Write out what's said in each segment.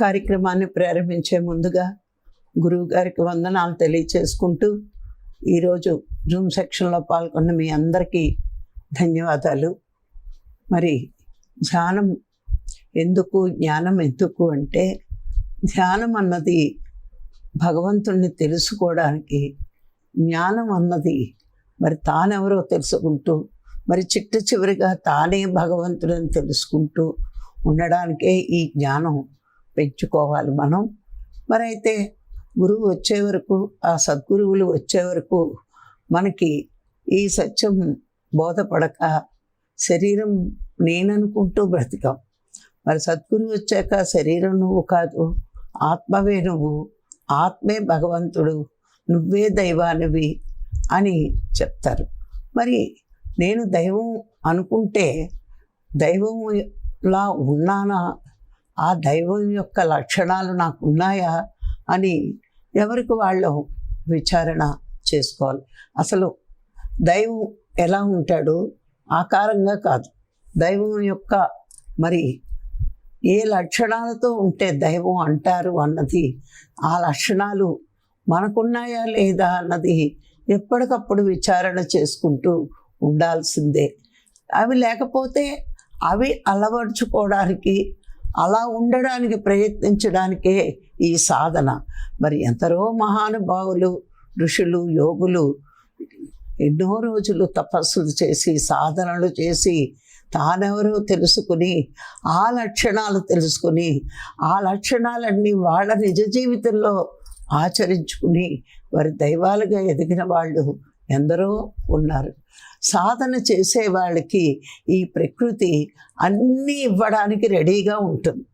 కార్యక్రమాన్ని ప్రారంభించే ముందుగా గురువు గారికి వందనాలు తెలియచేసుకుంటూ ఈరోజు జూమ్ సెక్షన్లో పాల్గొన్న మీ అందరికీ ధన్యవాదాలు. మరి ధ్యానం ఎందుకు, జ్ఞానం ఎందుకు అంటే, ధ్యానం అన్నది భగవంతుణ్ణి తెలుసుకోవడానికి, జ్ఞానం అన్నది మరి తానెవరో తెలుసుకుంటూ, మరి చిట్ట చివరిగా తానే భగవంతుడని తెలుసుకుంటూ ఉండడానికే ఈ జ్ఞానం పెంచుకోవాలి మనం. మరి అయితే గురువు వచ్చే వరకు, ఆ సద్గురువులు వచ్చే వరకు మనకి ఈ సత్యం బోధపడక శరీరం నేననుకుంటూ బ్రతికాం. మరి సద్గురువు వచ్చాక శరీరం నువ్వు కాదు, ఆత్మవే నువ్వు, ఆత్మే భగవంతుడు, నువ్వే దైవానివి అని చెప్తారు. మరి నేను దైవం అనుకుంటే దైవంలా ఉన్నానా, ఆ దైవం యొక్క లక్షణాలు నాకు ఉన్నాయా అని ఎవరికి వాళ్ళు విచారణ చేసుకోవాలి. అసలు దైవం ఎలా ఉంటాడు? ఆకారంగా కాదు, దైవం యొక్క మరి ఏ లక్షణాలతో ఉంటే దైవం అంటారు అన్నది, ఆ లక్షణాలు మనకున్నాయా లేదా అన్నది ఎప్పటికప్పుడు విచారణ చేసుకుంటూ ఉండాల్సిందే. అవి లేకపోతే అవి అలవర్చుకోవడానికి, అలా ఉండడానికి ప్రయత్నించడానికే ఈ సాధన. మరి ఎందరో మహానుభావులు, ఋషులు, యోగులు ఎన్నో రోజులు తపస్సులు చేసి, సాధనలు చేసి, తానెవరో తెలుసుకుని, ఆ లక్షణాలు తెలుసుకుని, ఆ లక్షణాలన్నీ వాళ్ళ నిజ జీవితంలో ఆచరించుకుని వారి దైవాలుగా ఎదిగిన వాళ్ళు ఎందరో ఉన్నారు. సాధన చేసే వాళ్ళకి ఈ ప్రకృతి అన్నీ ఇవ్వడానికి రెడీగా ఉంటుంది.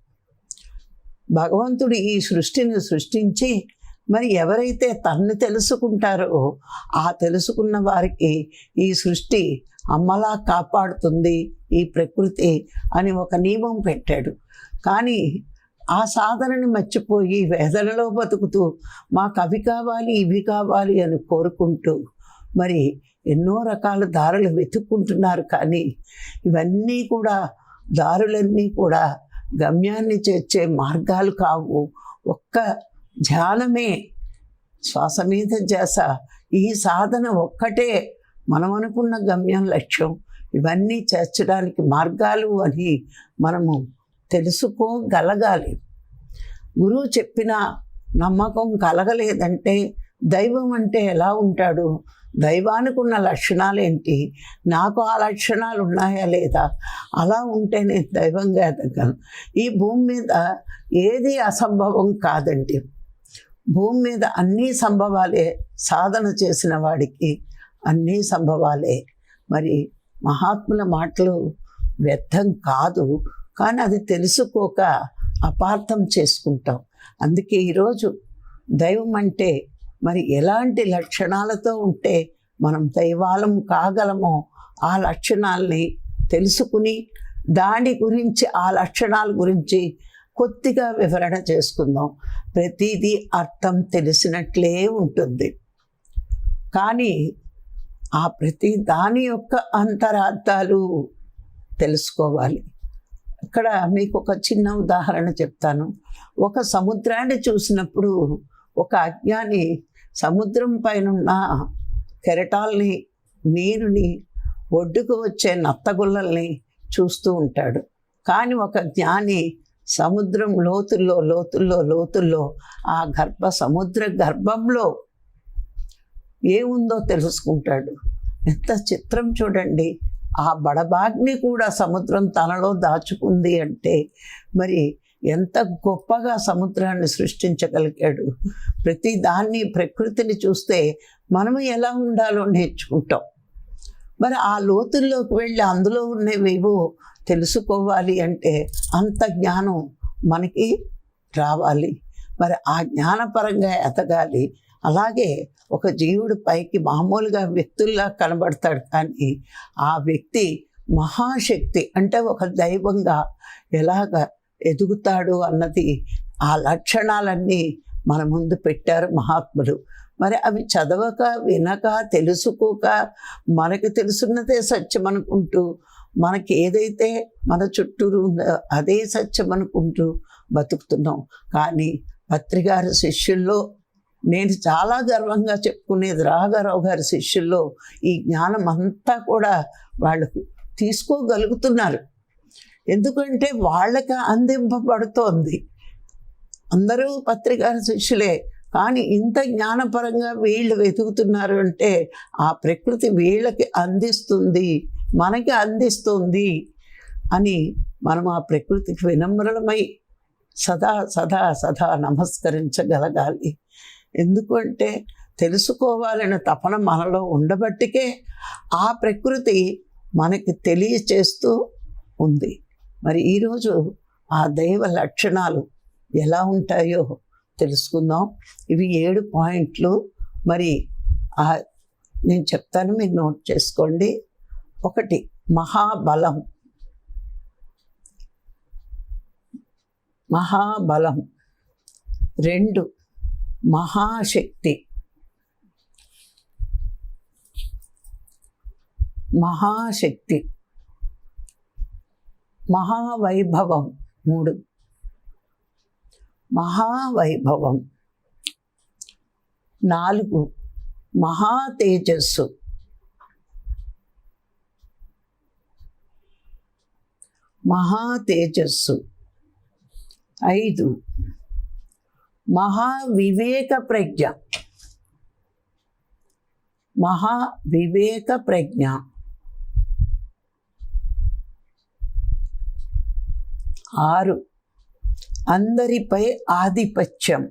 భగవంతుడు ఈ సృష్టిని సృష్టించి మరి ఎవరైతే తన్ని తెలుసుకుంటారో ఆ తెలుసుకున్న వారికి ఈ సృష్టి అమ్మలా కాపాడుతుంది ఈ ప్రకృతి అని ఒక నియమం పెట్టాడు. కానీ ఆ సాధనని మర్చిపోయి వేదనలో బతుకుతూ మాకు అవి కావాలి, ఇవి కావాలి అని కోరుకుంటూ మరి ఎన్నో రకాల దారులు వెతుక్కుంటున్నారు. కానీ ఇవన్నీ కూడా, దారులన్నీ కూడా గమ్యాన్ని చేర్చే మార్గాలు కావు. ఒక్క ధ్యానమే, శ్వాస మీద ధ్యాస, ఈ సాధన ఒక్కటే మనం అనుకున్న గమ్యం, లక్ష్యం. ఇవన్నీ చేర్చడానికి మార్గాలు అని మనము తెలుసుకోగలగాలి. గురువు చెప్పిన నమ్మకం కలగలేదంటే దైవం అంటే ఎలా ఉంటాడు, దైవానికి ఉన్న లక్షణాలు ఏంటి, నాకు ఆ లక్షణాలు ఉన్నాయా లేదా, అలా ఉంటే నేను దైవంగా ఎదగలను. ఈ భూమి మీద ఏది అసంభవం కాదండి. భూమి మీద అన్నీ సంభవాలే. సాధన చేసిన వాడికి అన్నీ సంభవాలే. మరి మహాత్ముల మాటలు వ్యర్థం కాదు, కానీ అది తెలుసుకోక అపార్థం చేసుకుంటాం. అందుకే ఈరోజు దైవం అంటే మరి ఎలాంటి లక్షణాలతో ఉంటే మనం దైవాలం కాగలమో ఆ లక్షణాలని తెలుసుకుని దాని గురించి, ఆ లక్షణాల గురించి కొద్దిగా వివరణ చేసుకుందాం. ప్రతిదీ అర్థం తెలిసినట్లే ఉంటుంది, కానీ ఆ ప్రతి దాని యొక్క అంతరార్థాలు తెలుసుకోవాలి. ఇక్కడ మీకు ఒక చిన్న ఉదాహరణ చెప్తాను. ఒక సముద్రాన్ని చూసినప్పుడు ఒక అజ్ఞాని సముద్రం పైన కెరటాల్ని, నీరుని, ఒడ్డుకు వచ్చే నత్తగుల్లల్ని చూస్తూ ఉంటాడు. కానీ ఒక జ్ఞాని సముద్రం లోతుల్లో లోతుల్లో లోతుల్లో ఆ సముద్ర గర్భంలో ఏముందో తెలుసుకుంటాడు. ఎంత చిత్రం చూడండి. ఆ బడబాగ్ని కూడా సముద్రం తనలో దాచుకుంది అంటే మరి ఎంత గొప్పగా సముద్రాన్ని సృష్టించగలిగాడు. ప్రతి దాన్ని, ప్రకృతిని చూస్తే మనము ఎలా ఉండాలో నేర్చుకుంటాం. మరి ఆ లోతుల్లోకి వెళ్ళి అందులో ఉన్నవేవో తెలుసుకోవాలి అంటే అంత జ్ఞానం మనకి రావాలి. మరి ఆ జ్ఞానపరంగా ఎదగాలి. అలాగే ఒక జీవుడు పైకి మామూలుగా వ్యక్తుల్లా కనబడతాడు, కానీ ఆ వ్యక్తి మహాశక్తి అంటే ఒక దైవంగా ఎలాగ ఎదుగుతాడు అన్నది, ఆ లక్షణాలన్నీ మన ముందు పెట్టారు మహాత్ములు. మరి అవి చదవక, వినక, తెలుసుకోక మనకి తెలుసున్నదే సత్యం అనుకుంటూ, మనకి ఏదైతే మన చుట్టూరు ఉందో అదే సత్యం అనుకుంటూ బతుకుతున్నాం. కానీ పత్రిగారి శిష్యుల్లో నేను చాలా గర్వంగా చెప్పుకునేది, రాఘరావు గారి శిష్యుల్లో ఈ జ్ఞానం అంతా కూడా వాళ్ళు తీసుకోగలుగుతున్నారు. ఎందుకంటే వాళ్ళకి అందింపబడుతోంది. అందరూ పత్రిగారి శిష్యులే, కానీ ఇంత జ్ఞానపరంగా వీళ్ళు వెతుకుతున్నారు అంటే ఆ ప్రకృతి వీళ్ళకి అందిస్తుంది, మనకి అందిస్తుంది అని మనం ఆ ప్రకృతికి వినమ్రులమై సదా సదా సదా నమస్కరించగలగాలి. ఎందుకంటే తెలుసుకోవాలనే తపన మనలో ఉండబట్టికే ఆ ప్రకృతి మనకి తెలియచేస్తూ ఉంది. మరి ఈరోజు ఆ దైవ లక్షణాలు ఎలా ఉంటాయో తెలుసుకుందాం. ఇవి 7 పాయింట్లు. మరి నేను చెప్తాను, మీరు నోట్ చేసుకోండి. 1 మహాబలం. మహాబలం. 2 మహాశక్తి. మహాశక్తి. మహావైభవం. 3 మహావైభవం. 4 మహాతేజస్సు. 5 మహావివేక ప్రజ్ఞ. మహావివేక ప్రజ్ఞ. 6 అందరిపై ఆధిపత్యం.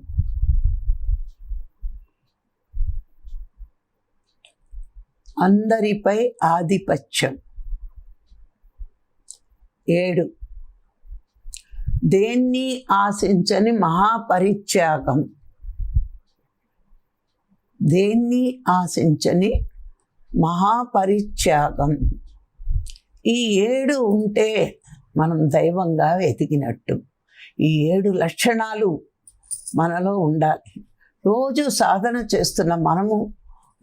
7 దేన్ని ఆశించని మహాపరిత్యాగం. దేన్ని ఆశించని మహాపరిత్యాగం. ఈ 7 ఉంటే మనం దైవంగా వెతికినట్టు. ఈ 7 లక్షణాలు మనలో ఉండాలి. రోజు సాధన చేస్తున్న మనము,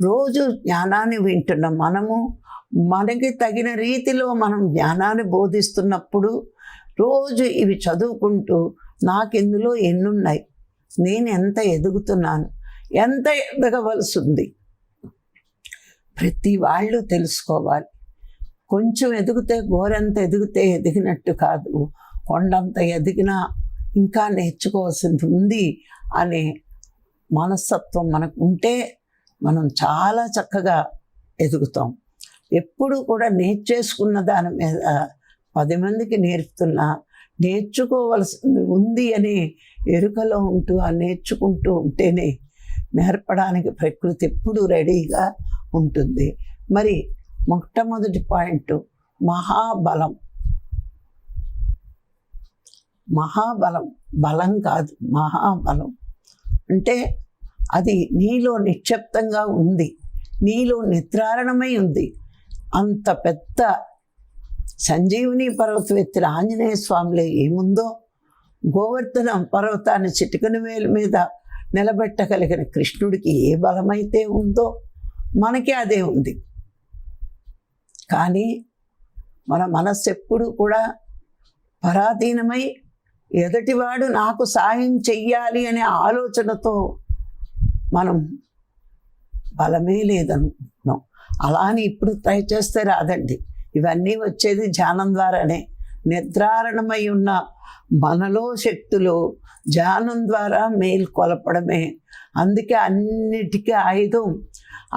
రోజు జ్ఞానాన్ని వింటున్న మనము, మనకి తగిన రీతిలో మనం జ్ఞానాన్ని బోధిస్తున్నప్పుడు రోజు ఇవి చదువుకుంటూ నాకు ఇందులో ఎన్నున్నాయి, నేను ఎంత ఎదుగుతున్నాను, ఎంత ఎదగవలసి ఉంది, ప్రతి వాళ్ళు తెలుసుకోవాలి. కొంచెం ఎదిగితే, గోరంత ఎదిగితే ఎదిగినట్టు కాదు, కొండంత ఎదిగినా ఇంకా నేర్చుకోవాల్సింది ఉంది అనే మనస్తత్వం మనకు ఉంటే మనం చాలా చక్కగా ఎదుగుతాం. ఎప్పుడు కూడా నేర్చేసుకున్న దాని మీద 10 మందికి నేర్పుతున్నా, నేర్చుకోవలసింది ఉంది అని ఎరుకలో ఉంటూ ఆ నేర్చుకుంటూ ఉంటేనే నేర్పడానికి ప్రకృతి ఎప్పుడు రెడీగా ఉంటుంది. మరి మొట్టమొదటి పాయింట్ మహాబలం. మహాబలం బలం కాదు, మహాబలం అంటే అది నీలో నిక్షిప్తంగా ఉంది, నీలో నిద్రారణమై ఉంది. అంత పెద్ద సంజీవని పర్వతం ఎత్తిన ఆంజనేయ స్వామిలో ఏముందో, గోవర్ధన పర్వతాన్ని చిటికన వేలు మీద నిలబెట్టగలిగిన కృష్ణుడికి ఏ బలమైతే ఉందో మనకి అదే ఉంది. కానీ మన మనస్సు ఎప్పుడు కూడా పరాధీనమై ఎదుటివాడు నాకు సాయం చెయ్యాలి అనే ఆలోచనతో మనం బలమే లేదనుకుంటున్నాం. అలా అని ఇప్పుడు ట్రై చేస్తే రాదండి. ఇవన్నీ వచ్చేది ధ్యానం ద్వారానే. నిద్రారణమై ఉన్న మనలో శక్తులు ధ్యానం ద్వారా మేల్కొలపడమే. అందుకే అన్నిటికీ ఆయుధం.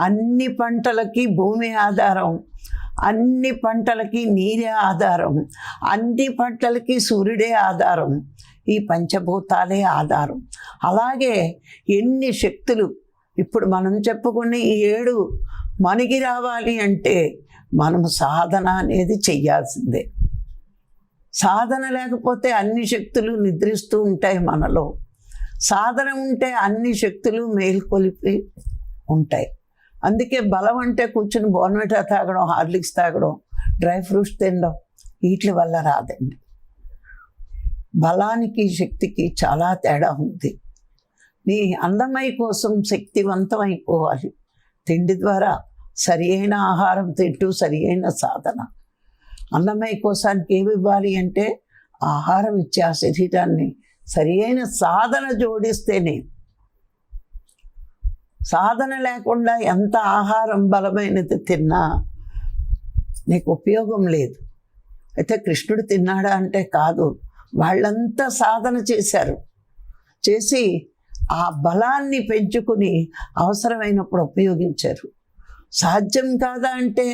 అన్ని పంటలకి భూమి ఆధారం, అన్ని పంటలకి నీరే ఆధారం, అన్ని పంటలకి సూర్యుడే ఆధారం, ఈ పంచభూతాలే ఆధారం. అలాగే ఎన్ని శక్తులు ఇప్పుడు మనం చెప్పుకున్న ఈ 7 మనకి రావాలి అంటే మనం సాధన అనేది చెయ్యాల్సిందే. సాధన లేకపోతే అన్ని శక్తులు నిద్రిస్తూ ఉంటాయి మనలో. సాధన ఉంటే అన్ని శక్తులు మేల్కొలిపి ఉంటాయి. అందుకే బలం అంటే కూర్చుని బోర్న్విటా తాగడం, హార్లిక్స్ తాగడం, డ్రై ఫ్రూట్స్ తినడం వీటి వల్ల రాదండి. బలానికి శక్తికి చాలా తేడా ఉంది. నీ అందమై కోసం శక్తివంతమైపోవాలి. తిండి ద్వారా సరి అయిన ఆహారం తింటూ సరి అయిన సాధన. అన్నమయ కోశానికి ఏమి ఇవ్వాలి అంటే ఆహారం ఇచ్చి ఆ శరీరాన్ని సరి అయిన సాధన జోడిస్తేనే. సాధన లేకుండా ఎంత ఆహారం బలమైనది తిన్నా నీకు ఉపయోగం లేదు. అయితే కృష్ణుడు తిన్నాడా అంటే కాదు, వాళ్ళంతా సాధన చేశారు. చేసి ఆ బలాన్ని పెంచుకుని అవసరమైనప్పుడు ఉపయోగించారు. సాధ్యం కాదా అంటే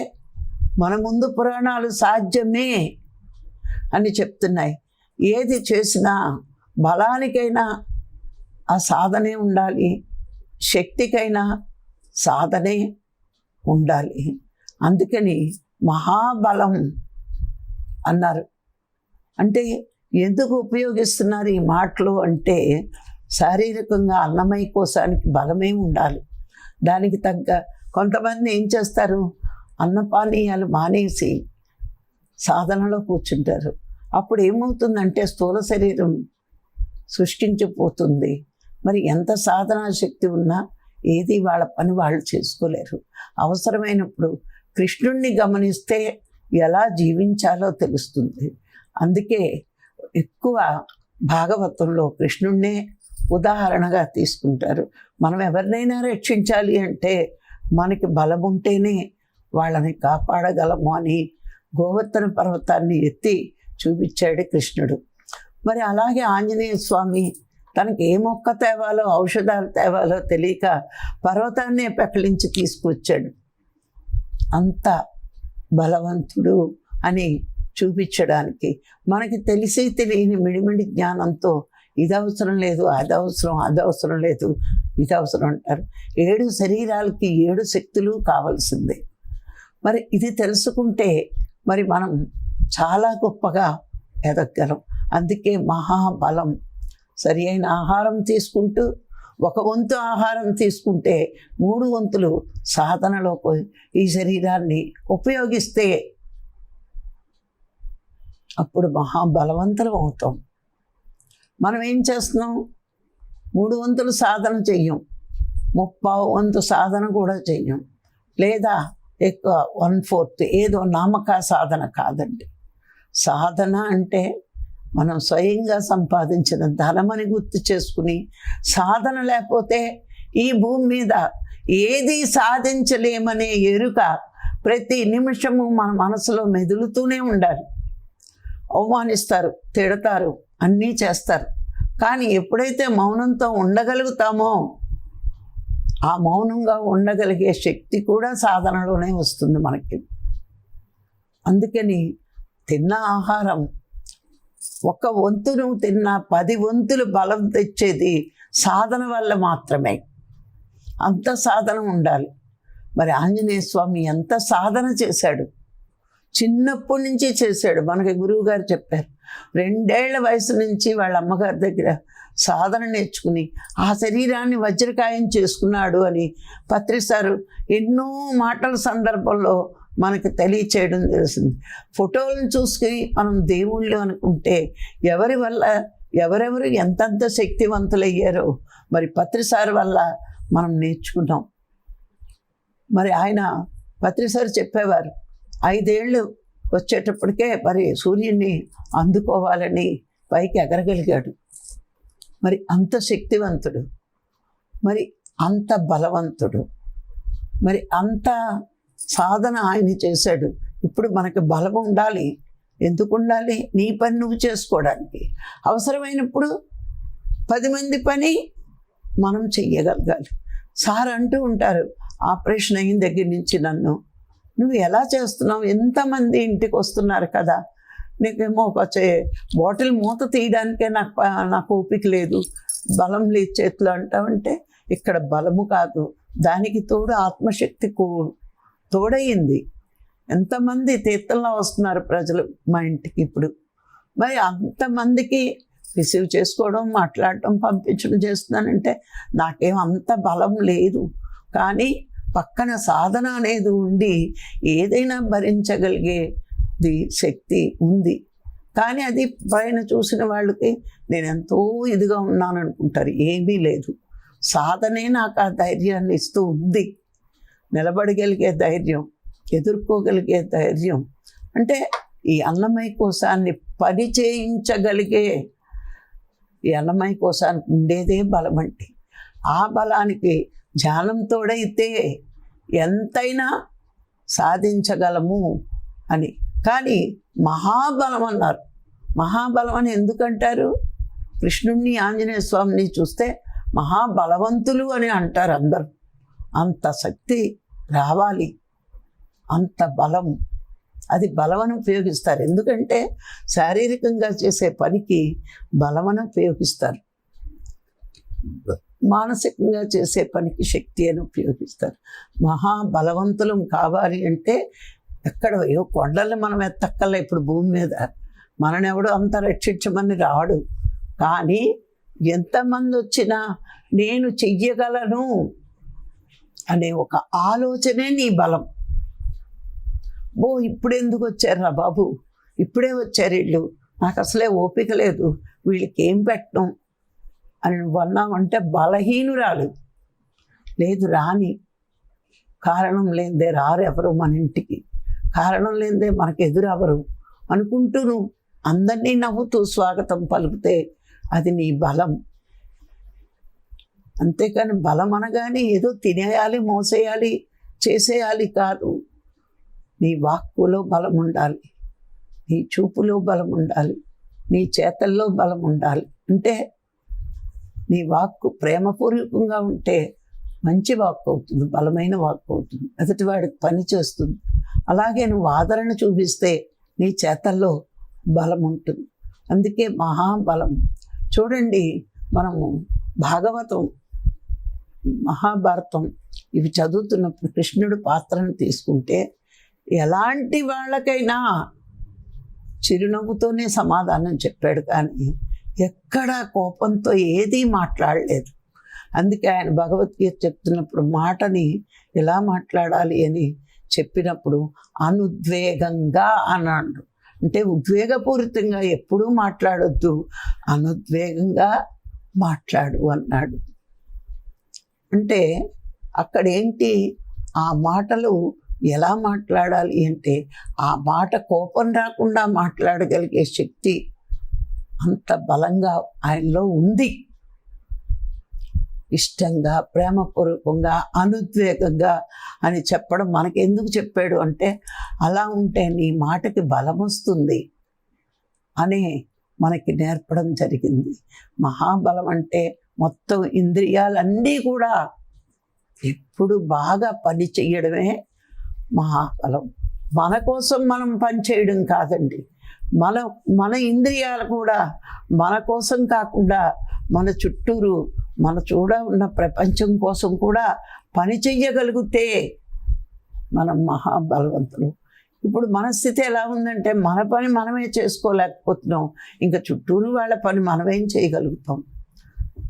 మన ముందు పురాణాలు సాధ్యమే అని చెప్తున్నాయి. ఏది చేసినా బలానికైనా ఆ సాధనే ఉండాలి, శక్తికైనా సాధనే ఉండాలి. అందుకని మహాబలం అన్నారు. అంటే ఎందుకు ఉపయోగిస్తున్నారు ఈ మాటలు అంటే, శారీరకంగా అన్నమయ కోశానికి బలమే ఉండాలి. దానికి తగ్గ కొంతమంది ఏం చేస్తారు, అన్నపానీయాలు మానేసి సాధనలో కూర్చుంటారు. అప్పుడు ఏమవుతుందంటే స్థూల శరీరం సృష్టించిపోతుంది. మరి ఎంత సాధనా శక్తి ఉన్నా ఏది వాళ్ళ పని వాళ్ళు చేసుకోలేరు. అవసరమైనప్పుడు కృష్ణుణ్ణి గమనిస్తే ఎలా జీవించాలో తెలుస్తుంది. అందుకే ఎక్కువ భాగవతంలో కృష్ణుణ్ణే ఉదాహరణగా తీసుకుంటారు. మనం ఎవరినైనా రక్షించాలి అంటే మనకి బలం ఉంటేనే వాళ్ళని కాపాడగలము అని గోవర్ధన పర్వతాన్ని ఎత్తి చూపించాడు కృష్ణుడు. మరి అలాగే ఆంజనేయ స్వామి తనకి ఏ మొక్క తేవాలో, ఔషధాలు తేవాలో తెలియక పర్వతాన్నే పెకలించి తీసుకొచ్చాడు. అంత బలవంతుడు అని చూపించడానికి. మనకి తెలిసి తెలియని మిడిమిడి జ్ఞానంతో ఇది అవసరం లేదు, అది అవసరం, అది అవసరం లేదు, ఇది అవసరం అంటారు. 7 శరీరాలకి 7 శక్తులు కావాల్సిందే. మరి ఇది తెలుసుకుంటే మరి మనం చాలా గొప్పగా ఎదగలం. అందుకే మహాబలం. సరి అయిన ఆహారం తీసుకుంటూ 1 వంతు ఆహారం తీసుకుంటే 3 వంతులు సాధనలో ఈ శరీరాన్ని ఉపయోగిస్తే అప్పుడు మహాబలవంతులం అవుతాం. మనం ఏం చేస్తున్నాం, 3 వంతులు సాధన చెయ్యం, 30 వంతు సాధన కూడా చెయ్యం, లేదా ఎక్కువ 1/4 ఏదో నామక సాధన కాదండి. సాధన అంటే మనం స్వయంగా సంపాదించిన ధనమని గుర్తు చేసుకుని, సాధన లేకపోతే ఈ భూమి మీద ఏది సాధించలేమనే ఎరుక ప్రతి నిమిషము మన మనసులో మెదులుతూనే ఉండాలి. అవమానిస్తారు, తిడతారు, అన్నీ చేస్తారు. కానీ ఎప్పుడైతే మౌనంతో ఉండగలుగుతామో ఆ మౌనంగా ఉండగలిగే శక్తి కూడా సాధనలోనే వస్తుంది మనకి. అందుకని తిన్న ఆహారం 1 వంతు నువ్వు తిన్న 10 వంతులు బలం తెచ్చేది సాధన వల్ల మాత్రమే. అంత సాధన ఉండాలి. మరి ఆంజనేయ స్వామి ఎంత సాధన చేశాడు, చిన్నప్పటి నుంచి చేశాడు. మనకి గురువు గారు చెప్పారు, 2 ఏళ్ల వయసు నుంచి వాళ్ళ అమ్మగారి దగ్గర సాధన నేర్చుకుని ఆ శరీరాన్ని వజ్రకాయం చేసుకున్నాడు అని పత్రిసారు ఎన్నో మాటల సందర్భంలో మనకు తెలియచేయడం తెలిసింది. ఫోటోలను చూసుకుని మనం దేవుళ్ళు అనుకుంటే ఎవరి వల్ల ఎవరెవరు ఎంతంత శక్తివంతులయ్యారో మరి పత్రిసారు వల్ల మనం నేర్చుకున్నాం. మరి ఆయన పత్రిసారు చెప్పేవారు, 5 ఏళ్ళు వచ్చేటప్పటికే మరి సూర్యుడిని అందుకోవాలని పైకి ఎగరగలిగాడు. మరి అంత శక్తివంతుడు, మరి అంత బలవంతుడు, మరి అంత సాధన ఆయన చేశాడు. ఇప్పుడు మనకు బలం ఉండాలి. ఎందుకు ఉండాలి? నీ పని నువ్వు చేసుకోవడానికి. అవసరమైనప్పుడు 10 మంది పని మనం చెయ్యగలగాలి. సార్ అంటూ ఉంటారు, ఆపరేషన్ అయిన దగ్గర నుంచి నన్ను నువ్వు ఎలా చేస్తున్నావు, ఎంతమంది ఇంటికి వస్తున్నారు కదా, నీకేమో ఒక బాటిల్ మూత తీయడానికే నాకు ఓపిక లేదు, బలం లేదు చేతులు అంటావంటే ఇక్కడ బలము కాదు, దానికి తోడు ఆత్మశక్తి తోడయింది. ఎంతమంది తీర్థంలో వస్తున్నారు ప్రజలు మా ఇంటికి ఇప్పుడు. మరి అంతమందికి రిసీవ్ చేసుకోవడం, మాట్లాడటం, పంపించడం చేస్తున్నానంటే నాకేం అంత బలం లేదు. కానీ పక్కన సాధన అనేది ఉండి ఏదైనా భరించగలిగేది శక్తి ఉంది. కానీ అది పైన చూసిన వాళ్ళకి నేను ఎంతో ఇదిగా ఉన్నాను అనుకుంటారు. ఏమీ లేదు, సాధనే నాకు ఆ ధైర్యాన్ని ఇస్తూ ఉంది. నిలబడగలిగే ధైర్యం, ఎదుర్కోగలిగే ధైర్యం, అంటే ఈ అన్నమయ కోశాన్ని పని చేయించగలిగే ఈ అన్నమయ్య కోశానికి ఉండేదే బలం అంటే. ఆ బలానికి ధ్యానం తోడైతే ఎంతైనా సాధించగలము అని. కానీ మహాబలం అన్నారు. మహాబలం అని ఎందుకంటారు? కృష్ణుణ్ణి ఆంజనేయ స్వామిని చూస్తే మహాబలవంతులు అని అంటారు అందరూ. అంత శక్తి రావాలి, అంత బలం, అది బలమని ఉపయోగిస్తారు. ఎందుకంటే శారీరకంగా చేసే పనికి బలమని ఉపయోగిస్తారు, మానసికంగా చేసే పనికి శక్తి అని ఉపయోగిస్తారు. మహాబలవంతులం కావాలి అంటే ఎక్కడ కొండల్ని మనం ఎత్తక్కల. ఇప్పుడు భూమి మీద మననెవడు అంత రక్షించమని రాడు. కానీ ఎంతమంది వచ్చినా నేను చెయ్యగలను అనే ఒక ఆలోచనే నీ బలం. ఇప్పుడు ఎందుకు వచ్చారా బాబు, ఇప్పుడే వచ్చారు వీళ్ళు, నాకు అసలే ఓపిక లేదు, వీళ్ళకి ఏం పెట్టడం అని నువ్వు అన్నావంటే బలహీనురాలు. లేదు, రాని. కారణం లేనిదే రారు ఎవరు మన ఇంటికి, కారణం లేనిదే మనకు ఎదురెవరు అనుకుంటూ నువ్వు అందరినీ నవ్వుతూ స్వాగతం పలికితే అది నీ బలం. అంతేకాని బలం అనగానే ఏదో తినేయాలి, మోసేయాలి, చేసేయాలి కాదు. నీ వాక్కులో బలం ఉండాలి, నీ చూపులో బలం ఉండాలి, నీ చేతల్లో బలం ఉండాలి. అంటే నీ వాక్కు ప్రేమపూర్వకంగా ఉంటే మంచి వాక్కు అవుతుంది, బలమైన వాక్కు అవుతుంది, ఎదుటివాడికి పని చేస్తుంది. అలాగే నువ్వు ఆదరణ చూపిస్తే నీ చేతల్లో బలం ఉంటుంది. అందుకే మహాబలం. చూడండి, మనము భాగవతం, మహాభారతం ఇవి చదువుతున్నప్పుడు కృష్ణుడు పాత్రను తీసుకుంటే ఎలాంటి వాళ్ళకైనా చిరునవ్వుతోనే సమాధానం చెప్పాడు, కానీ ఎక్కడా కోపంతో ఏదీ మాట్లాడలేదు. అందుకే ఆయన భగవద్గీత చెప్తున్నప్పుడు మాటని ఎలా మాట్లాడాలి అని చెప్పినప్పుడు అనుద్వేగంగా అన్నాడు. అంటే ఉద్వేగపూరితంగా ఎప్పుడూ మాట్లాడొద్దు, అనుద్వేగంగా మాట్లాడు అన్నాడు. అంటే అక్కడేంటి, ఆ మాటలు ఎలా మాట్లాడాలి అంటే ఆ మాట కోపం రాకుండా మాట్లాడగలిగే శక్తి అంత బలంగా ఆయనలో ఉంది. ఇష్టంగా, ప్రేమపూర్వకంగా, అనుద్వేగంగా అని చెప్పడం మనకెందుకు చెప్పాడు అంటే అలా ఉంటే నీ మాటకి బలం వస్తుంది అని మనకి నేర్పడం జరిగింది. మహాబలం అంటే మొత్తం ఇంద్రియాలన్నీ కూడా ఎప్పుడు బాగా పని చెయ్యడమే మహాబలం. మన కోసం మనం పని చేయడం కాదండి, మన ఇంద్రియాలు కూడా మన కోసం కాకుండా మన చుట్టూరు మన ఉన్న ప్రపంచం కోసం కూడా పని చెయ్యగలిగితే మనం మహాబలవంతులు. ఇప్పుడు మన స్థితి ఎలా ఉందంటే మన పని మనమే చేసుకోలేకపోతున్నాం, ఇంకా చుట్టూరు వాళ్ళ పని మనమేం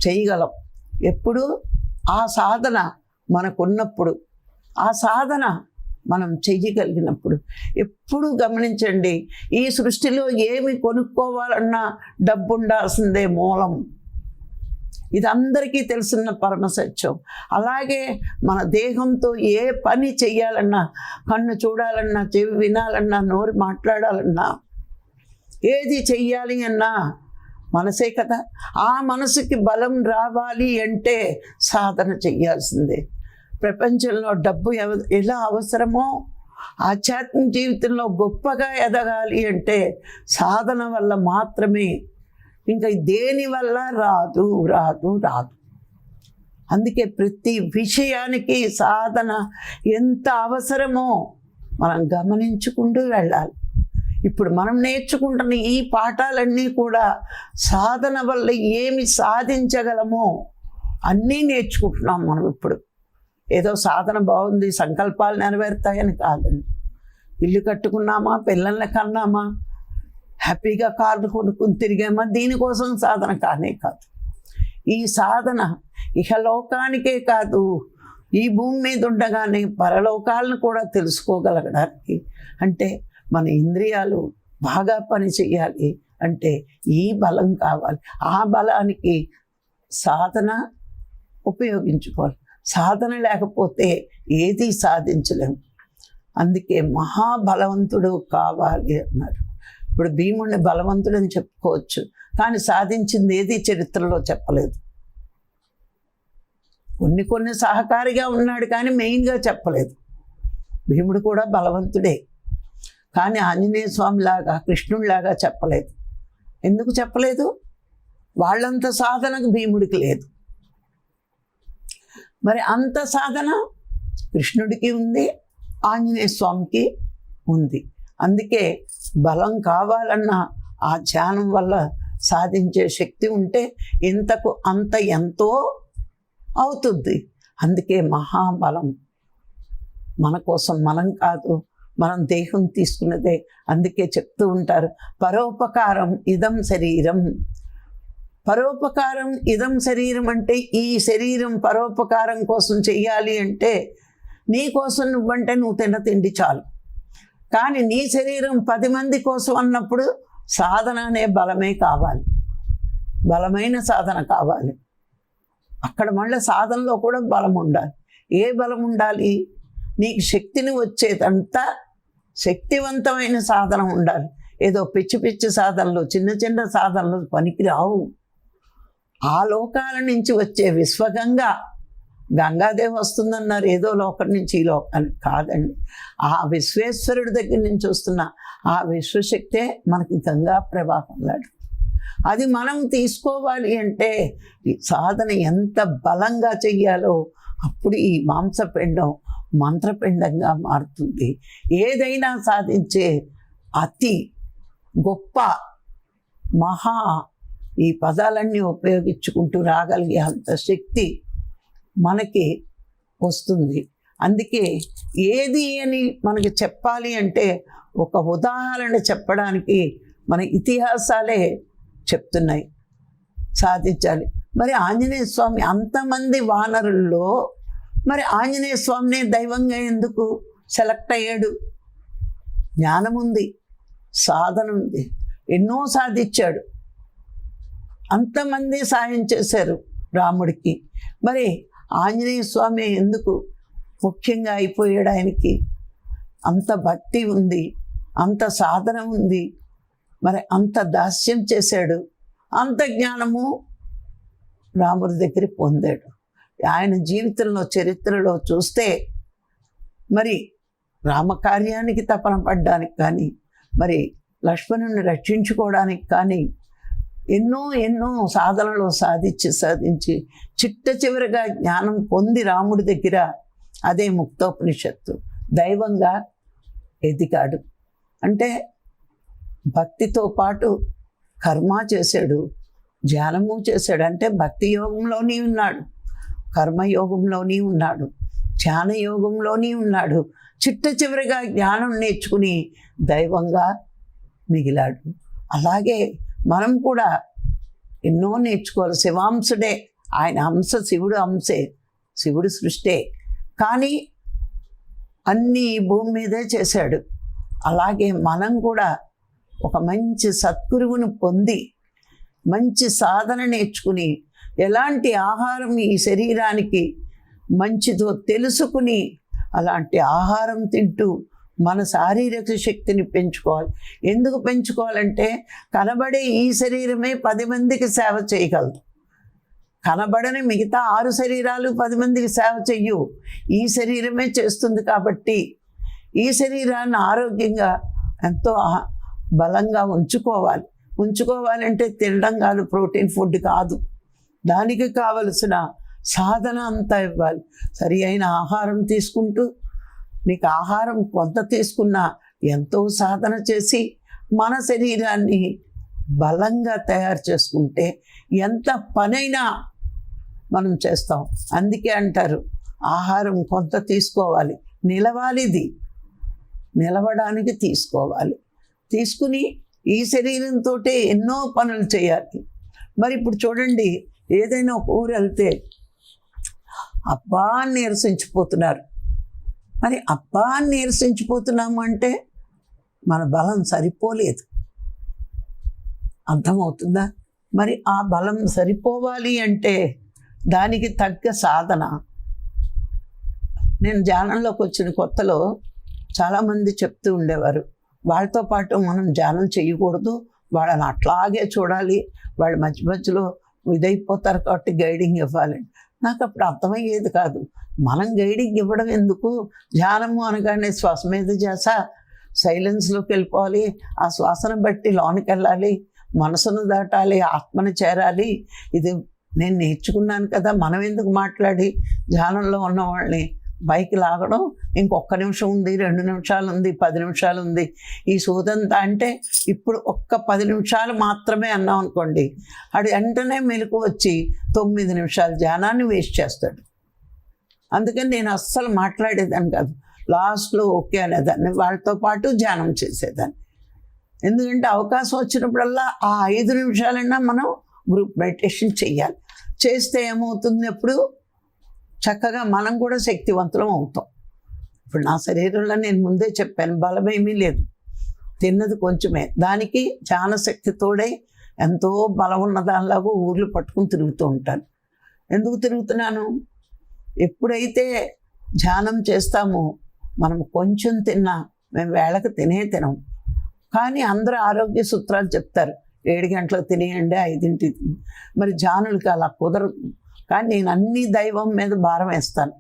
చేయగలం. ఎప్పుడు ఆ సాధన మనకున్నప్పుడు, ఆ సాధన మనం చెయ్యగలిగినప్పుడు. ఎప్పుడు గమనించండి, ఈ సృష్టిలో ఏమి కొనుక్కోవాలన్నా డబ్బు ఉండాల్సిందే మూలం. ఇది అందరికీ తెలిసిన పరమసత్యం. అలాగే మన దేహంతో ఏ పని చెయ్యాలన్నా, కన్ను చూడాలన్నా, చెవి వినాలన్నా, నోరు మాట్లాడాలన్నా, ఏది చెయ్యాలి అన్నా మనసే కదా. ఆ మనసుకి బలం రావాలి అంటే సాధన చెయ్యాల్సిందే. ప్రపంచంలో డబ్బు ఎలా అవసరమో ఆధ్యాత్మిక జీవితంలో గొప్పగా ఎదగాలి అంటే సాధన వల్ల మాత్రమే. ఇంకా దేని వల్ల రాదు. అందుకే ప్రతి విషయానికి సాధన ఎంత అవసరమో మనం గమనించుకుంటూ వెళ్ళాలి. ఇప్పుడు మనం నేర్చుకుంటున్న ఈ పాఠాలన్నీ కూడా సాధన వల్ల ఏమి సాధించగలమో అన్నీ నేర్చుకుంటున్నాం మనం. ఇప్పుడు ఏదో సాధన బాగుంది, సంకల్పాలు నెరవేరుతాయని కాదండి. ఇల్లు కట్టుకున్నామా, పిల్లల్ని కన్నామా, హ్యాపీగా కార్లు కొనుక్కుని తిరిగామా, దీనికోసం సాధన కానే కాదు. ఈ సాధన ఇహలోకానికే కాదు, ఈ భూమి మీద ఉండగానే పరలోకాలను కూడా తెలుసుకోగలగడానికి. అంటే మన ఇంద్రియాలు బాగా పని చేయాలి అంటే ఈ బలం కావాలి. ఆ బలానికి సాధన ఉపయోగించుకోవాలి. సాధన లేకపోతే ఏది సాధించలేము. అందుకే మహాబలవంతుడు కావాలి అన్నారు. ఇప్పుడు భీముడిని బలవంతుడని చెప్పుకోవచ్చు, కానీ సాధించింది ఏది చరిత్రలో చెప్పలేదు. కొన్ని సహకారిగా ఉన్నాడు కానీ మెయిన్గా చెప్పలేదు. భీముడు కూడా బలవంతుడే, కానీ ఆంజనేయ స్వామిలాగా కృష్ణుడిలాగా చెప్పలేదు. ఎందుకు చెప్పలేదు? వాళ్ళంత సాధనకు భీముడికి లేదు. మరి అంత సాధన కృష్ణుడికి ఉంది, ఆంజనేయ స్వామికి ఉంది. అందుకే బలం కావాలన్నా ఆ ధ్యానం వల్ల సాధించే శక్తి ఉంటే ఇంతకు అంత ఎంతో అవుతుంది. అందుకే మహాబలం మన కోసం, మనం కాదు, మనం దేహం తీసుకున్నదే. అందుకే చెప్తూ ఉంటారు, పరోపకారం ఇదం శరీరం. పరోపకారం ఇదం శరీరం అంటే ఈ శరీరం పరోపకారం కోసం చెయ్యాలి అంటే నీ కోసం నువ్వంటే నువ్వు తిన్న తిండి చాలు. కానీ నీ శరీరం 10 మంది కోసం అన్నప్పుడు సాధన అనే బలమే కావాలి, బలమైన సాధన కావాలి. అక్కడ మళ్ళీ సాధనలో కూడా బలం ఉండాలి. ఏ బలం ఉండాలి? నీకు శక్తిని వచ్చేదంతా శక్తివంతమైన సాధన ఉండాలి. ఏదో పిచ్చి పిచ్చి సాధనలు, చిన్న చిన్న సాధనలు పనికి రావు. ఆ లోకాల నుంచి వచ్చే విశ్వగంగా, గంగాదేవి వస్తుందన్నారు ఏదో లోకం నుంచి ఈ లోకానికి కాదండి. ఆ విశ్వేశ్వరుడి దగ్గర నుంచి వస్తున్న ఆ విశ్వశక్తే మనకి గంగా ప్రవాహం లాంటి. అది మనం తీసుకోవాలి అంటే ఈ సాధన ఎంత బలంగా చెయ్యాలో అప్పుడు ఈ మాంసపిండం మంత్రపిండంగా మారుతుంది. ఏదైనా సాధించే అతి గొప్ప మహా ఈ పదాలన్నీ ఉపయోగించుకుంటూ రాగలిగే అంత శక్తి మనకి వస్తుంది. అందుకే ఏది అని మనకి చెప్పాలి అంటే ఒక ఉదాహరణ చెప్పడానికి మన ఇతిహాసాలే చెప్తున్నాయి సాధించాలి. మరి ఆంజనేయ స్వామి అంతమంది వానరుల్లో మరి ఆంజనేయ స్వామినే దైవంగా ఎందుకు సెలెక్ట్ అయ్యాడు? జ్ఞానం ఉంది, సాధన ఉంది, ఎన్నో సాధించాడు. అంతమంది సాయం చేశారు రాముడికి. మరి ఆంజనేయ స్వామి ఎందుకు ముఖ్యంగా అయిపోయాడు? ఆయనకి అంత భక్తి ఉంది, అంత సాధన ఉంది, మరి అంత దాస్యం చేశాడు, అంత జ్ఞానము రాముడి దగ్గర పొందాడు. ఆయన జీవితంలో చరిత్రలో చూస్తే మరి రామకార్యానికి తపన పడ్డానికి కానీ, మరి లక్ష్మణుని రక్షించుకోవడానికి కానీ ఎన్నో సాధనలు సాధించి చిట్ట చివరిగా జ్ఞానం పొంది రాముడి దగ్గర అదే ముక్తోపనిషత్తు దైవంగా ఎదిగాడు. అంటే భక్తితో పాటు కర్మ చేశాడు, ధ్యానము చేశాడు. అంటే భక్తి యోగంలోని ఉన్నాడు, కర్మయోగంలోని ఉన్నాడు, ధ్యాన యోగంలోని ఉన్నాడు. చిట్ట చివరిగా జ్ఞానం నేర్చుకుని దైవంగా మిగిలాడు. అలాగే మనం కూడా ఎన్నో నేర్చుకోవాలి. శివాంశుడే, ఆయన అంశ, శివుడు అంశే, శివుడు సృష్టే, కానీ అన్నీ భూమి మీదే చేశాడు. అలాగే మనం కూడా ఒక మంచి సద్గురువును పొంది మంచి సాధన నేర్చుకుని ఎలాంటి ఆహారం ఈ శరీరానికి మంచిదో తెలుసుకుని అలాంటి ఆహారం తింటూ మన శారీరక శక్తిని పెంచుకోవాలి. ఎందుకు పెంచుకోవాలంటే కనబడే ఈ శరీరమే 10 మందికి సేవ చేయగలదు. కనబడని మిగతా 6 శరీరాలు 10 మందికి సేవ చెయ్యు, ఈ శరీరమే చేస్తుంది. కాబట్టి ఈ శరీరాన్ని ఆరోగ్యంగా ఎంతో బలంగా ఉంచుకోవాలంటే తినడం కాదు, ప్రోటీన్ ఫుడ్ కాదు, దానికి కావలసిన సాధన అంతా ఇవ్వాలి. సరి అయిన ఆహారం తీసుకుంటూ, నీకు ఆహారం కొంత తీసుకున్నా ఎంతో సాధన చేసి మన శరీరాన్ని బలంగా తయారు చేసుకుంటే ఎంత పనైనా మనం చేస్తాం. అందుకే అంటారు ఆహారం కొంత తీసుకోవాలి, నిలవాలిది, నిలవడానికి తీసుకోవాలి. తీసుకుని ఈ శరీరంతో ఎన్నో పనులు చేయాలి. మరి ఇప్పుడు చూడండి, ఏదైనా ఒక ఊరు వెళ్తే అబ్బా నీరసించిపోతున్నారు. మరి అబ్బా నీరసించిపోతున్నాము అంటే మన బలం సరిపోలేదు, అర్థమవుతుందా? మరి ఆ బలం సరిపోవాలి అంటే దానికి తగ్గ సాధన. నేను ధ్యానంలోకి వచ్చిన కొత్తలో చాలామంది చెప్తూ ఉండేవారు, వాళ్ళతో పాటు మనం ధ్యానం చేయకూడదు, వాళ్ళని అట్లాగే చూడాలి, వాళ్ళు మధ్య మధ్యలో ఇదైపోతారు కాబట్టి గైడింగ్ ఇవ్వాలి. నాకు అప్పుడు అర్థమయ్యేది కాదు. మనం గైడింగ్ ఇవ్వడం ఎందుకు? ధ్యానము అనగానే శ్వాస మీద ధ్యాస, సైలెన్స్లోకి వెళ్ళిపోవాలి, ఆ శ్వాసను బట్టి లోనికి వెళ్ళాలి, మనసును దాటాలి, ఆత్మను చేరాలి. ఇది నేను నేర్చుకున్నాను కదా. మనం ఎందుకు మాట్లాడి ధ్యానంలో ఉన్న వాళ్ళని పైకి లాగడం? ఇంకొక నిమిషం ఉంది, 2 నిమిషాలు ఉంది, 10 నిమిషాలు ఉంది, ఈ సోదంతా. అంటే ఇప్పుడు ఒక్క 10 నిమిషాలు మాత్రమే అన్నాం అనుకోండి, అది వెంటనే మెలకు వచ్చి 9 నిమిషాలు ధ్యానాన్ని వేస్ట్ చేస్తాడు. అందుకని నేను అస్సలు మాట్లాడేదాన్ని కాదు. లాస్ట్లో ఓకే అనేదాన్ని, వాళ్ళతో పాటు ధ్యానం చేసేదాన్ని. ఎందుకంటే అవకాశం వచ్చినప్పుడల్లా ఆ 5 నిమిషాలైనా మనం గ్రూప్ మెడిటేషన్ చెయ్యాలి. చేస్తే ఏమవుతుంది, అప్పుడు చక్కగా మనం కూడా శక్తివంతులం అవుతాం. ఇప్పుడు నా శరీరంలో నేను ముందే చెప్పాను, బలమేమీ లేదు, తిన్నది కొంచెమే. దానికి ధ్యానశక్తి తోడై ఎంతో బలం ఉన్న దానిలాగా ఊర్లు పట్టుకుని తిరుగుతూ ఉంటాను. ఎందుకు తిరుగుతున్నాను? ఎప్పుడైతే ధ్యానం చేస్తామో మనం కొంచెం తిన్నా, మేము వేళకు తినం. కానీ అందరూ ఆరోగ్య సూత్రాలు చెప్తారు, 7 గంటలకు తినేయండి, 5ంటికి తిని. మరి ధ్యానులకి అలా కుదరదు. కానీ నేను అన్ని దైవం మీద భారం వేస్తాను.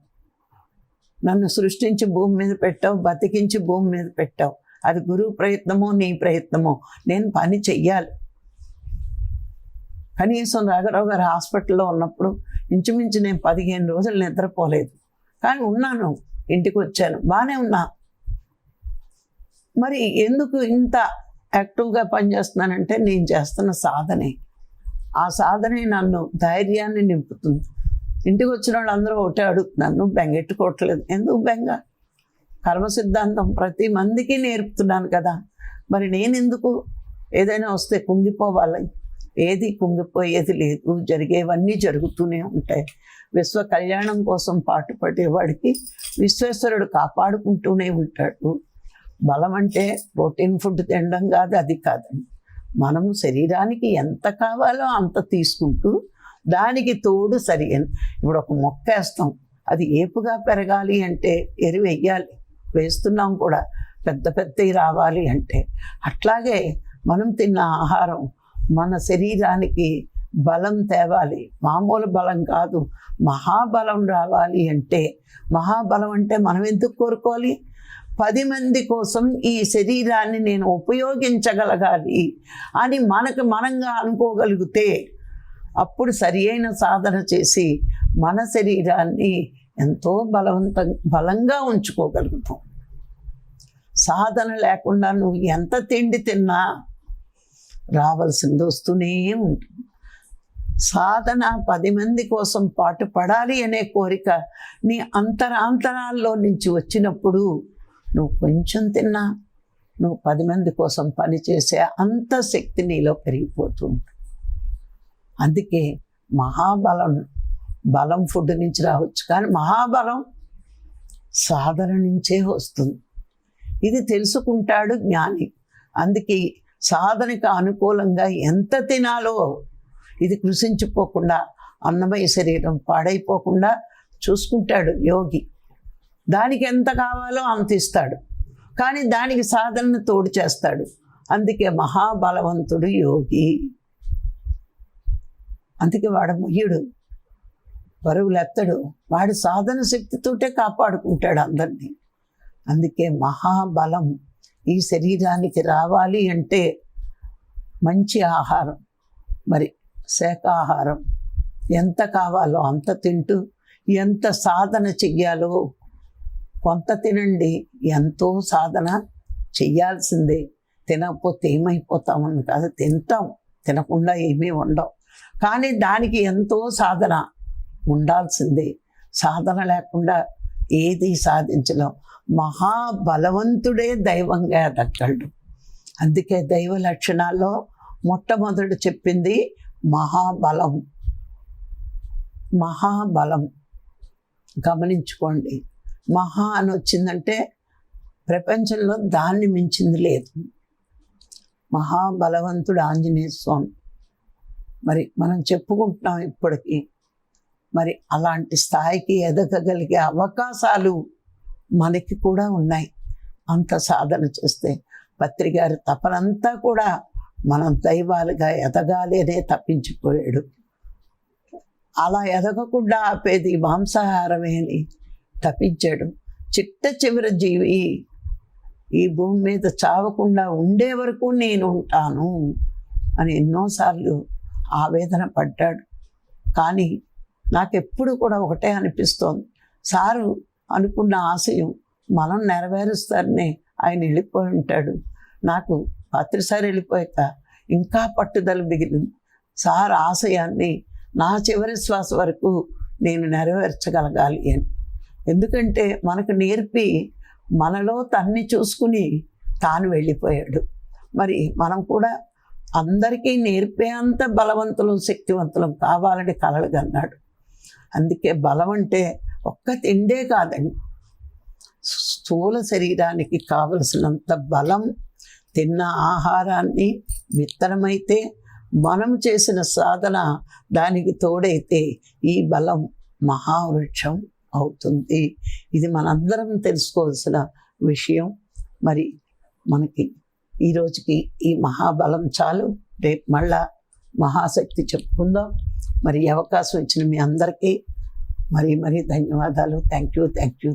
నన్ను సృష్టించి భూమి మీద పెట్టావు, బతికించి భూమి మీద పెట్టావు. అది గురువు ప్రయత్నమో నీ ప్రయత్నమో, నేను పని చెయ్యాలి. కనీసం రాఘరావు గారు హాస్పిటల్లో ఉన్నప్పుడు ఇంచుమించు నేను 15 రోజులు నిద్రపోలేదు. కానీ ఉన్నాను, ఇంటికి వచ్చాను, బాగానే ఉన్నా. మరి ఎందుకు ఇంత యాక్టివ్గా పనిచేస్తున్నానంటే నేను చేస్తున్న సాధనే. ఆ సాధనే నన్ను ధైర్యాన్ని నింపుతుంది. ఇంటికి వచ్చిన వాళ్ళందరూ ఒకటే అడుగుతున్నాను, నువ్వు బెంగెట్టుకోవట్లేదు. ఎందుకు బెంగ? కర్మ సిద్ధాంతం ప్రతి మందికి నేర్పుతున్నాను కదా. మరి నేను ఎందుకు ఏదైనా వస్తే కుంగిపోవాలి? ఏది కుంగిపోయేది లేదు, జరిగేవన్నీ జరుగుతూనే ఉంటాయి. విశ్వ కళ్యాణం కోసం పాటుపడేవాడికి విశ్వేశ్వరుడు కాపాడుకుంటూనే ఉంటాడు. బలం అంటే ప్రోటీన్ ఫుడ్ తినడం కాదు, అది కాదండి. మనము శరీరానికి ఎంత కావాలో అంత తీసుకుంటూ దానికి తోడు సరిగని. ఇప్పుడు ఒక మొక్క వేస్తాం, అది ఏపుగా పెరగాలి అంటే ఎరువు వేయాలి, వేస్తున్నాం కూడా, పెద్ద పెద్దవి రావాలి అంటే. అట్లాగే మనం తిన్న ఆహారం మన శరీరానికి బలం తేవాలి. మామూలు బలం కాదు, మహాబలం రావాలి అంటే. మహాబలం అంటే మనం ఎందుకు కోరుకోవాలి? 10 మంది కోసం ఈ శరీరాన్ని నేను ఉపయోగించగలగాలి అని మనంగా అనుకోగలిగితే అప్పుడు సరి అయిన సాధన చేసి మన శరీరాన్ని ఎంతో బలంగా ఉంచుకోగలుగుతాం. సాధన లేకుండా నువ్వు ఎంత తిండి తిన్నా రావాల్సింది వస్తూనే ఉంటుంది. సాధన 10 మంది కోసం పాటు పడాలి అనే కోరిక నీ అంతరాంతరాల్లో నుంచి వచ్చినప్పుడు నువ్వు కొంచెం తిన్నా నువ్వు 10 మంది కోసం పనిచేసే అంత శక్తి నీలో పెరిగిపోతుంది. అందుకే బలం ఫుడ్ నుంచి రావచ్చు, కానీ మహాబలం సాధన నుంచే వస్తుంది. ఇది తెలుసుకుంటాడు జ్ఞాని. అందుకే సాధనకు అనుకూలంగా ఎంత తినాలో ఇది కృషించిపోకుండా, అన్నమయ శరీరం పాడైపోకుండా చూసుకుంటాడు యోగి. దానికి ఎంత కావాలో అంత ఇస్తాడు, కానీ దానికి సాధనను తోడు చేస్తాడు. అందుకే మహాబలవంతుడు యోగి. అందుకే వాడు మొయ్యుడు, బరువులెత్తడు, వాడి సాధన శక్తితోటే కాపాడుకుంటాడు అందరినీ. అందుకే మహాబలం ఈ శరీరానికి రావాలి అంటే మంచి ఆహారం, మరి శాకాహారం ఎంత కావాలో అంత తింటూ, ఎంత సాధన చెయ్యాలో కొంత తినండి. ఎంతో సాధన చెయ్యాల్సిందే. తినకపోతే ఏమైపోతామని కాదు, తింటాం, తినకుండా ఏమీ ఉండవు. కానీ దానికి ఎంతో సాధన ఉండాల్సిందే. సాధన లేకుండా ఏది సాధించలేం. మహాబలవంతుడే దైవంగా ఎదగలడు. అందుకే దైవ లక్షణాల్లో మొట్టమొదటి చెప్పింది మహాబలం. మహాబలం గమనించుకోండి. మహా అని వచ్చిందంటే ప్రపంచంలో దాన్ని మించింది లేదు. మహాబలవంతుడు ఆంజనేయ స్వామి. మరి మనం చెప్పుకుంటున్నాం ఇప్పటికీ. మరి అలాంటి స్థాయికి ఎదగగలిగే అవకాశాలు మనకి కూడా ఉన్నాయి అంత సాధన చేస్తే. పత్రిగారి తపనంతా కూడా మనం దైవాలుగా ఎదగాలి అనే తప్పించిపోయాడు. అలా ఎదగకుండా ఆపేది మాంసాహారమే అని తప్పించాడు. చిట్ట చివరి జీవి ఈ భూమి మీద చావకుండా ఉండే వరకు నేను ఉంటాను అని ఎన్నోసార్లు ఆవేదన పడ్డాడు. కానీ నాకెప్పుడు కూడా ఒకటే అనిపిస్తోంది, సారు అనుకున్న ఆశయం మనం నెరవేరుస్తారని ఆయన వెళ్ళిపోయి ఉంటాడు. నాకు పత్రిసారి వెళ్ళిపోయాక ఇంకా పట్టుదల మిగిలింది. సార్ ఆశయాన్ని నా చివరి శ్వాస వరకు నేను నెరవేర్చగలగాలి అని. ఎందుకంటే మనకు నేర్పి మనలో తన్ని చూసుకుని తాను వెళ్ళిపోయాడు. మరి మనం కూడా అందరికీ నేర్పే అంత బలవంతులు శక్తివంతులం కావాలని కలలు కన్నాడు. అందుకే బలం అంటే ఒక్క తిండే కాదండి, స్థూల శరీరానికి కావలసినంత బలం తిన్న ఆహారాన్ని విత్తనమైతే, మనం చేసిన సాధన దానికి తోడైతే ఈ బలం మహావృక్షం అవుతుంది. ఇది మనందరం తెలుసుకోవాల్సిన విషయం. మరి మనకి ఈరోజుకి ఈ మహాబలం చాలు. రేపు మళ్ళా మహాశక్తి చెప్పుకుందాం. మరి ఈ అవకాశం ఇచ్చిన మీ అందరికీ మరీ ధన్యవాదాలు. Thank you.